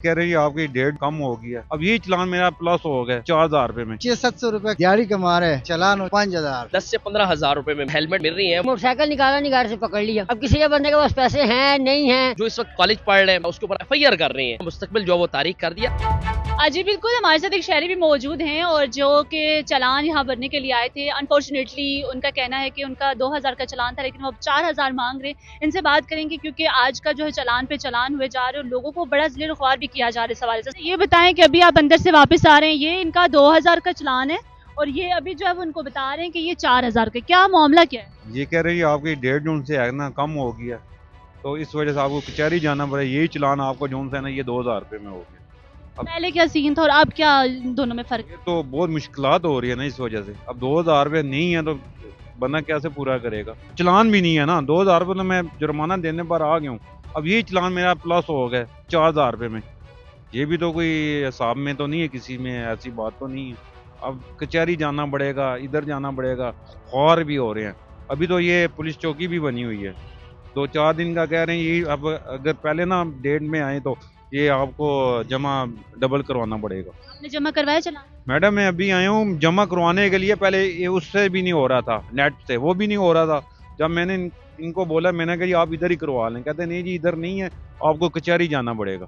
कह रही है आपकी डेट कम हो गई है। अब ये चलान मेरा प्लस हो गया 4000 रुपए में। 600-700 रुपए दिहाड़ी कमा रहे हैं, चलान 5000। 10 से 15 हजार रुपए में हेलमेट मिल रही है। मोटरसाइकिल निकाला नहीं, घर से पकड़ लिया। अब किसी के बंदे के पास पैसे हैं नहीं हैं, जो इस वक्त कॉलेज पढ़ रहे हैं उसके ऊपर FIR कर रहे हैं। मुस्तकबिल जो वो तारीख कर दिया। जी बिल्कुल, हमारे साथ एक शहरी भी मौजूद हैं और जो कि चालान यहाँ भरने के लिए आए थे। अनफॉर्चुनेटली उनका कहना है कि उनका 2000 का चालान था, लेकिन वो अब 4000 मांग रहे हैं। इनसे बात करेंगे क्योंकि आज का जो है चालान पे चालान हुए जा रहे हैं और लोगों को बड़ा ज़िले ख्वार भी किया जा रहा है इस हवाले से। ये बताएं कि अभी आप अंदर से वापस आ रहे हैं, ये इनका 2000 का चालान है और ये अभी जो है वो उनको बता रहे हैं कि ये 4000 का। क्या मामला क्या है? ये कह रही है आपकी डेट जो उनसे है ना कम हो गई है, तो इस वजह से आपको कचहरी जाना पड़ा। यही चलान आपको जो है ना ये 2000 रुपए में हो गया। पहले क्या सीन था और अब क्या दोनों में फर्क? ये तो बहुत मुश्किलात हो रही है ना इस वजह से। अब 2000 रुपये नहीं है तो बंदा कैसे पूरा करेगा। चलान भी नहीं है ना, 2000 रुपये तो मैं जुर्माना देने पर आ गया हूँ। अब ये चलान मेरा प्लस हो गया 4000 रुपये में। ये भी तो कोई हिसाब में तो नहीं है, किसी में ऐसी बात तो नहीं है। अब कचहरी जाना पड़ेगा, इधर जाना पड़ेगा, ख्वार भी हो रहे हैं। अभी तो ये पुलिस चौकी भी बनी हुई है, 2-4 दिन का कह रहे हैं। ये अब अगर पहले ना डेट में आए तो ये आपको जमा डबल करवाना पड़ेगा। आपने जमा करवाया चालान? मैडम मैं अभी आया हूँ जमा करवाने के लिए। पहले ये उससे भी नहीं हो रहा था, नेट से वो भी नहीं हो रहा था। जब मैंने इनको बोला, मैंने कहा जी आप इधर ही करवा लें, कहते नहीं जी इधर नहीं है, आपको कचहरी जाना पड़ेगा।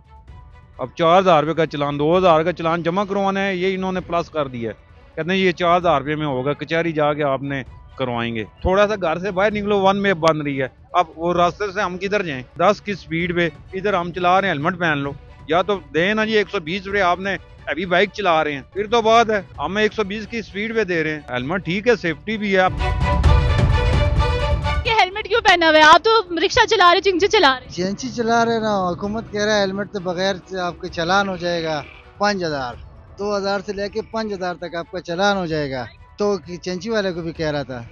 अब 4000 रुपये का चलान, 2000 का चलान जमा करवाना है, ये इन्होंने प्लस कर दिया है। कहते हैं ये 4000 रुपये में होगा, कचहरी जाके आपने करवाएंगे। थोड़ा सा घर से बाहर निकलो, 1 में बन रही है। अब वो रास्ते से हम किधर जाएं? 10 की स्पीड पे इधर हम चला रहे हैं, हेलमेट पहन लो। या तो दें ना जी 120 रुपये, आपने अभी बाइक चला रहे हैं, फिर तो बात है। हमें 120 की स्पीड पे दे रहे हैं। हेलमेट ठीक है, सेफ्टी भी है। कि हेलमेट क्यों पहना हुआ है? आप तो रिक्शा चला रहे, चिंचे चला रहे। चेंची चला रहे ना, हुकूमत कह रहा है हेलमेट के बगैर आपके चालान हो जाएगा 5000। 2000 से लेके 5000 तक आपका चालान हो जाएगा। तो चेंची वाले को भी कह रहा था,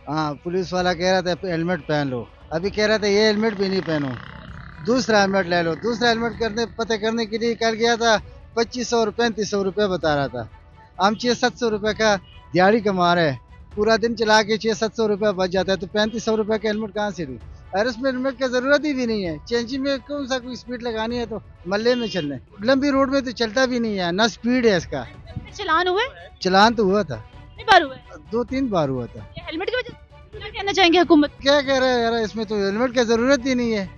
हाँ पुलिस वाला कह रहा था हेलमेट पहन लो। अभी कह रहा था ये हेलमेट भी नहीं पहनो, दूसरा हेलमेट ले लो। दूसरा हेलमेट पता करने के लिए कल गया था, 2500 और 3500 रुपये बता रहा था। हम 600-700 रुपये का दिहाड़ी कमा रहे हैं, पूरा दिन चला के 600-700 रुपये बच जाता है, तो 3500 रुपये का हेलमेट कहाँ से लूँ? और उसमें हेलमेट की ज़रूरत ही भी नहीं है। चेंची में कौन सा कोई स्पीड लगानी है, तो मल्ले में चलने, लंबी रोड में तो चलता भी नहीं है, ना स्पीड है इसका। चलान हुए? चलान तो हुआ था, कितनी बार हुआ है? 2-3 बार हुआ था। ये हेलमेट की वजह से? क्या कहना चाहेंगे हुकूमत? क्या कह रहे हैं यार, इसमें तो हेलमेट की ज़रूरत ही नहीं है।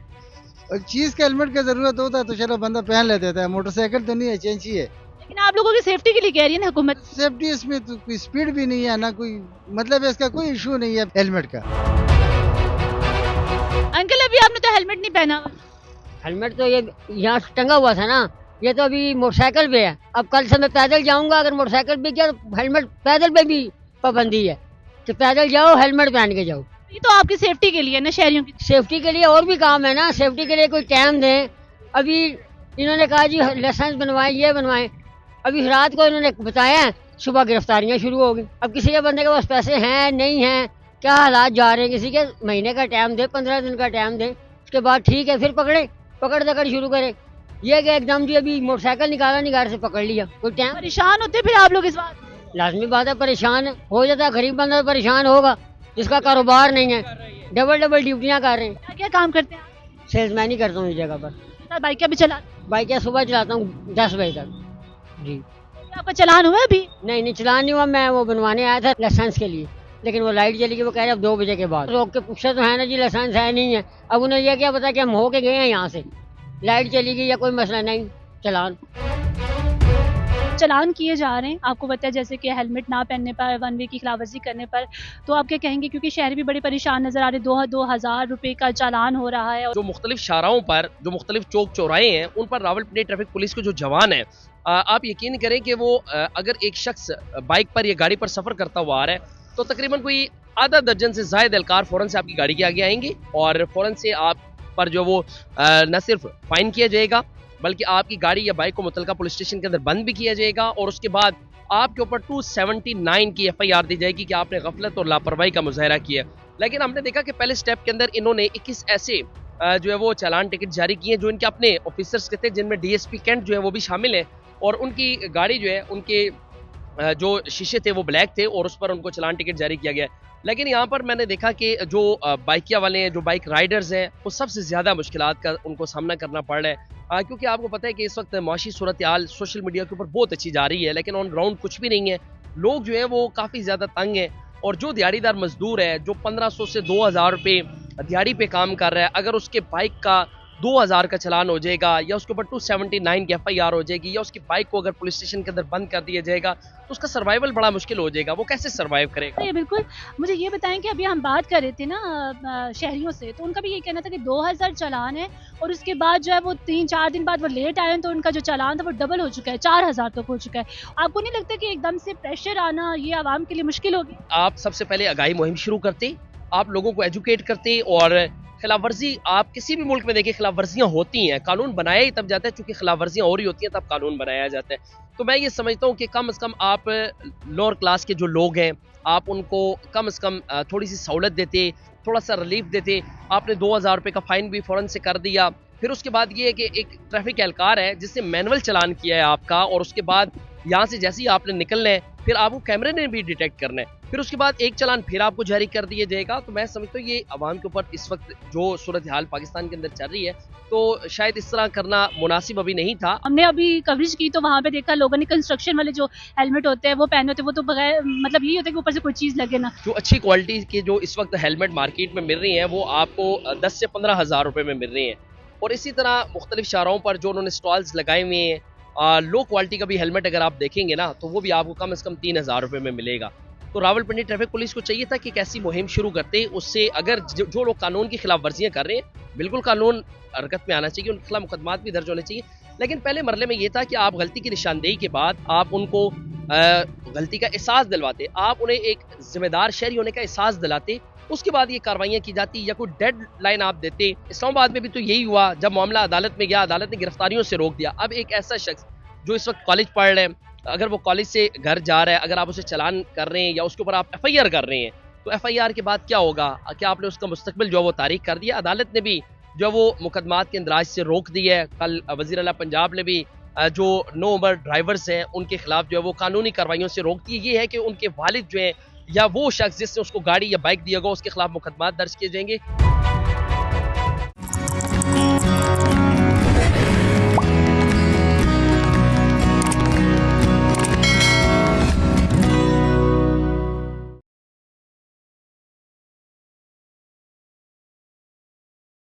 और चीज़ का हेलमेट की ज़रूरत होता तो चलो बंदा पहन लेता था। मोटरसाइकिल तो नहीं है, चेंची है। लेकिन आप लोगों की सेफ्टी के लिए कह रही है ना हुकूमत। सेफ्टी इसमें तो कोई स्पीड भी नहीं है, ना कोई मतलब इसका कोई इशू नहीं है हेलमेट का। अंकल अभी आपने तो हेलमेट नहीं पहना हुआ। हेलमेट तो ये यहाँ टंगा हुआ था ना, ये तो अभी मोटरसाइकिल पे है। अब कल से मैं पैदल जाऊंगा, अगर मोटरसाइकिल पे गया तो हेलमेट, पैदल पे भी पाबंदी है कि पैदल जाओ हेलमेट पहन के जाओ। ये तो आपकी सेफ्टी के लिए ना, शहरियों की सेफ्टी के लिए और भी काम है ना, सेफ्टी के लिए कोई टाइम दें। अभी इन्होंने कहा जी लाइसेंस बनवाएं, ये बनवाएं। अभी रात को इन्होंने बताया, सुबह गिरफ्तारियां शुरू हो गई। अब किसी के बंदे के पास पैसे हैं नहीं हैं, क्या हालात जा रहे हैं, किसी के महीने का टाइम दे, 15 दिन का टाइम दे, उसके बाद ठीक है फिर पकड़ दकड़ शुरू करे। ये कि एकदम जी अभी मोटरसाइकिल निकाला नहीं, घर से पकड़ लिया। कोई टाइम परेशान होते फिर आप लोग इस बात? लाजमी बात है, परेशान हो जाता है। गरीब बंदा परेशान होगा, जिसका कारोबार नहीं है, डबल ड्यूटियां कर रहे हैं। क्या क्या काम करते हैं? सेल्समैन ही करता हूँ इस जगह पर। बाइक भी चला? बाइक सुबह चलाता हूँ 10 बजे तक जी। आपका चालान हुआ अभी? नहीं चलान नहीं हुआ, मैं वो बनवाने आया था लाइसेंस के लिए, लेकिन वो लाइट चली गई। वो कह रहे अब 2 बजे के बाद। रोक के पूछा तो है ना जी लाइसेंस है नहीं है। अब उन्हें यह क्या पता कि हम होके गए हैं यहाँ से, लाइट चली गई या कोई मसला नहीं, चालान किए जा रहे हैं। आपको पता है जैसे कि हेलमेट ना पहनने पर, 1 वे की खिलाफवर्जी करने पर, तो आप क्या कहेंगे? क्योंकि शहरी भी बड़े परेशान नजर आ रहे हैं। 2000 रुपये का चालान हो रहा है। जो मुख्तलिफ शाहराहों पर, जो मुख्तलिफ चौक चौराहे हैं, उन पर रावलपिंडी ट्रैफिक पुलिस के जो जवान है, आप यकीन करें कि वो अगर एक शख्स बाइक पर या गाड़ी पर सफर करता हुआ आ रहा है तो तकरीबन कोई आधा दर्जन से ज्यादा एहलकार फौरन से आपकी गाड़ी के आगे आएंगे और फौरन से आप पर जो वो न सिर्फ फाइन किया जाएगा, बल्कि आपकी गाड़ी या बाइक को मुतलका पुलिस स्टेशन के अंदर बंद भी किया जाएगा और उसके बाद आपके ऊपर 279 की FIR दी जाएगी कि आपने गफलत और लापरवाही का मुजाहरा किया। लेकिन हमने देखा कि पहले स्टेप के अंदर इन्होंने 21 ऐसे जो है वो चालान टिकट जारी किए जो इनके अपने ऑफिसर्स के थे, जिनमें DSP कैंट जो है वो भी शामिल है। और उनकी गाड़ी जो है, उनके जो शीशे थे वो ब्लैक थे और उस पर उनको चालान टिकट जारी किया गया। लेकिन यहाँ पर मैंने देखा कि जो बाइकिया वाले हैं, जो बाइक राइडर्स हैं, वो सबसे ज़्यादा मुश्किलात का उनको सामना करना पड़ रहा है, क्योंकि आपको पता है कि इस वक्त माशी सूरत हाल सोशल मीडिया के ऊपर बहुत अच्छी जा रही है, लेकिन ऑन ग्राउंड कुछ भी नहीं है। लोग जो है वो काफ़ी ज़्यादा तंग हैं, और जो दिहाड़ीदार मजदूर है, जो 1500 से 2000 रुपये दिहाड़ी पे काम कर रहा है, अगर उसके बाइक का 2000 का चालान हो जाएगा, या उसके ऊपर 279 की FIR हो जाएगी, या उसकी बाइक को अगर पुलिस स्टेशन के अंदर बंद कर दिया जाएगा, तो उसका सर्वाइवल बड़ा मुश्किल हो जाएगा। वो कैसे सर्वाइव करेगा? ये बिल्कुल। मुझे ये बताएं कि अभी हम बात कर रहे थे ना शहरियों से, तो उनका भी ये कहना था कि 2000 चालान है, और उसके बाद जो है वो 3-4 दिन बाद वो लेट आए हैं, तो उनका जो चालान था वो डबल हो चुका है, 4000 तक हो चुका है। आपको नहीं लगता कि एकदम से प्रेशर आना ये आवाम के लिए मुश्किल होगी? आप सबसे पहले आगाही मुहिम शुरू करते, आप लोगों को एजुकेट करते, और खिलाफ वर्जी आप किसी भी मुल्क में देखिए खिलाफ वर्जियाँ होती हैं, कानून बनाया ही तब जाता है, चूंकि खिलाफ वर्जियाँ हो रही होती हैं तब कानून बनाया जाता है। तो मैं ये समझता हूँ कि कम से कम आप लोअर क्लास के जो लोग हैं, आप उनको कम से कम थोड़ी सी सहूलत देते, थोड़ा सा रिलीफ देते। आपने 2000 रुपये का फाइन भी फ़ौरन से कर दिया। फिर उसके बाद ये है कि एक ट्रैफिक एहलकार है जिसने मैनुअल चालान किया है आपका, और उसके बाद यहाँ से जैसे ही आपने निकलना है, फिर आपको कैमरे ने भी डिटेक्ट करना है, फिर उसके बाद एक चालान फिर आपको जारी कर दिया जाएगा। तो मैं समझता हूँ ये अवाम के ऊपर इस वक्त जो सूरत हाल पाकिस्तान के अंदर चल रही है, तो शायद इस तरह करना मुनासिब अभी नहीं था। हमने अभी कवरेज की तो वहाँ पे देखा लोगों ने कंस्ट्रक्शन वाले जो हेलमेट होते हैं वो पहने होते हैं, वो तो बगैर मतलब यही होता है कि ऊपर से कोई चीज़ लगे ना। जो अच्छी क्वालिटी के जो इस वक्त हेलमेट मार्केट में मिल रही हैं, वो आपको 10 से 15 हज़ार रुपये में मिल रही हैं, और इसी तरह मुख्तलिफ शाहराहों पर जो उन्होंने स्टॉल्स लगाए हुए हैं, लो क्वालिटी का भी हेलमेट अगर आप देखेंगे ना, तो वो भी आपको कम से कम 3000 रुपये में मिलेगा। तो रावलपिंडी ट्रैफिक पुलिस को चाहिए था कि एक ऐसी मुहिम शुरू करते, उससे अगर जो लोग कानून की खिलाफ वर्जियाँ कर रहे हैं, बिल्कुल कानून हरकत में आना चाहिए, उनके खिलाफ मुकदमात भी दर्ज होने चाहिए। लेकिन पहले मरले में ये था कि आप गलती की निशानदेही के बाद आप उनको गलती का एहसास दिलवाते, आप उन्हें एक जिम्मेदार शहरी होने का एहसास दिलाते, उसके बाद ये कार्रवाइयाँ की जाती, या कोई डेड लाइन आप देते। इस्लामाबाद में भी तो यही हुआ, जब मामला अदालत में गया, अदालत ने गिरफ्तारियों से रोक दिया। अब एक ऐसा शख्स जो इस वक्त कॉलेज पढ़ रहे हैं, अगर वो कॉलेज से घर जा रहा है, अगर आप उसे चालान कर रहे हैं या उसके ऊपर आप FIR कर रहे हैं, तो FIR के बाद क्या होगा? क्या आपने उसका मुस्तकबिल जो है वो तारीख कर दिया? अदालत ने भी जो वो मुकदमात के इंदराज से रोक दी है। कल वज़ीर आला पंजाब ने भी जो नो उम्र ड्राइवर्स हैं उनके खिलाफ जो है वो कानूनी कार्रवाइयों से रोक दी। ये है कि उनके वालिद जो हैं या वो शख्स जिसने उसको गाड़ी या बाइक दिया होगा उसके खिलाफ मुकदमात दर्ज किए जाएंगे।